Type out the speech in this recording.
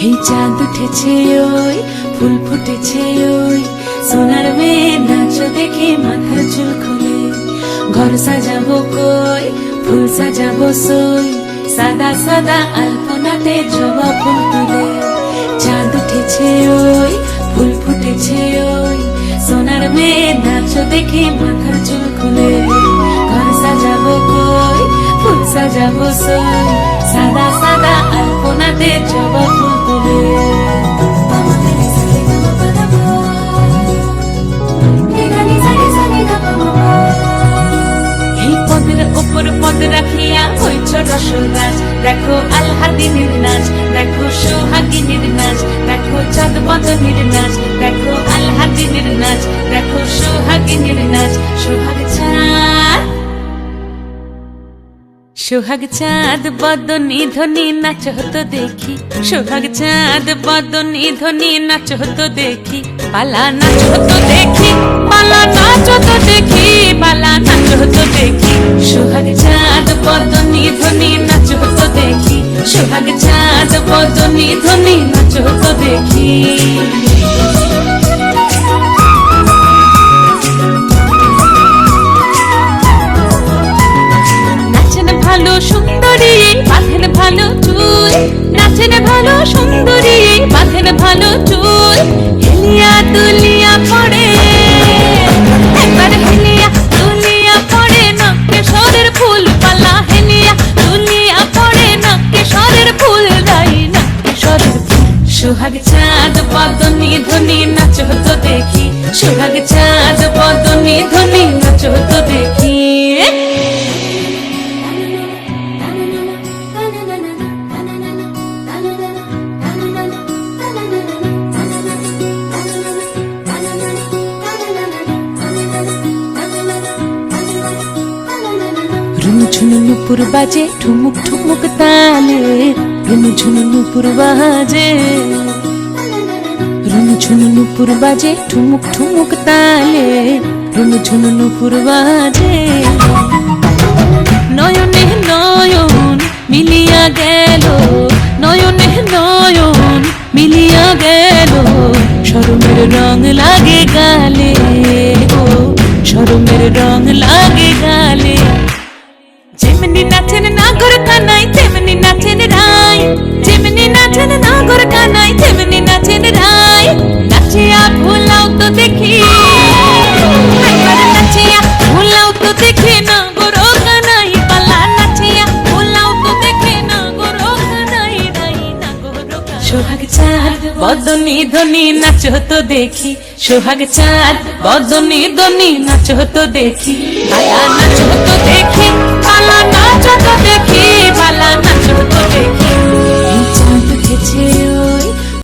এই চাঁদ উঠেছে ওই ফুল ফুটেছে ওই সোনার মেয়ে নাচ দেখে মাথার চুল খুলে ঘর সাজাবো কই ফুল সাজাবো সই সাদা সাদা আলপনাতে জবা ফুল তুলে চাঁদ উঠেছে ওই ফুল ফুটেছে ওই সোনার মেয়ে নাচ দেখে মাথার চুল খুলে ঘর সাজাবো কই ফুল সাজাবো সই সাদা সাদা আলপনাতে জবা ফুল তুলে উপর পদ রাখিয়া হইছ রসরাজ দেখো আলহাদিনীর নাচ দেখো সোহাগিনীর নাচ দেখো চাঁদ বদনীর নাচ দেখো আলহাদিনীর নাচ দেখো সোহাগিনীর নাচ সোহাগ চাঁদ বদনী ধ্বনি নাচ হতো দেখি সোহাগ চাঁদ বদনী ধ্বনি নাচ হতো দেখি পালা নাচ হতো দেখি পালা নাচ হতো দেখি পালা নাচ হতো দেখি সোহাগ চাঁদ বদনী ধ্বনি নাচ হতো দেখি সোহাগ চাঁদ বদনী ধ্বনি নাচ হতো দেখি ভালো সুন্দরী বাঁধেন ভালো চুল নাচেন ভালো সুন্দরী বাঁধেন ভালো চুল হেলিয়া দুলিয়া পড়ে একবার হেলিয়া দুলিয়া পড়ে নকেশ্বরের ফুল পালা হেলিয়া দুলিয়া পড়ে নকেশ্বরের ফুল দাই নকেশ্বরের ফুল সোহাগ চাঁদ বদনী ধ্বনি নাচ হতো দেখি সোহাগ চাঁদ বদনী ধ্বনি নাচ হতো দেখি ঝুনু নুপুর বাজে ঠুমুক ঠুমুক তালে রুনু ঝুনু নুপুর বাজে রুনু ঝুনু নুপুর বাজে ঠুমুক ঠুমুক তালে রুনু ঝুনু নুপুর বাজে নয়নে নয়ন মিলিয়া গেল নয়নে নয়ন মিলিয়া গেল শরমের রং লাগে গালে ও শরমের রং লাগে গালে যেমনি নাচেন নাগর কানাই তেমনি নাচেন রাই যেমনি নাচেন নাগর কানাই তেমনি নাচেন রাই নাচিয়া ভুলাও তো দেখি একবার নাচিয়া ভুলাও তো দেখি নাগর কানাই পালা নাচিয়া ভুলাও তো দেখি নাগর কানাই রাই নাগর সোহাগ চাঁদ বদনী ধ্বনি নাচ হতো দেখি সোহাগ চাঁদ বদনী ধ্বনি নাচ হতো দেখি পালা নাচ হতো দেখি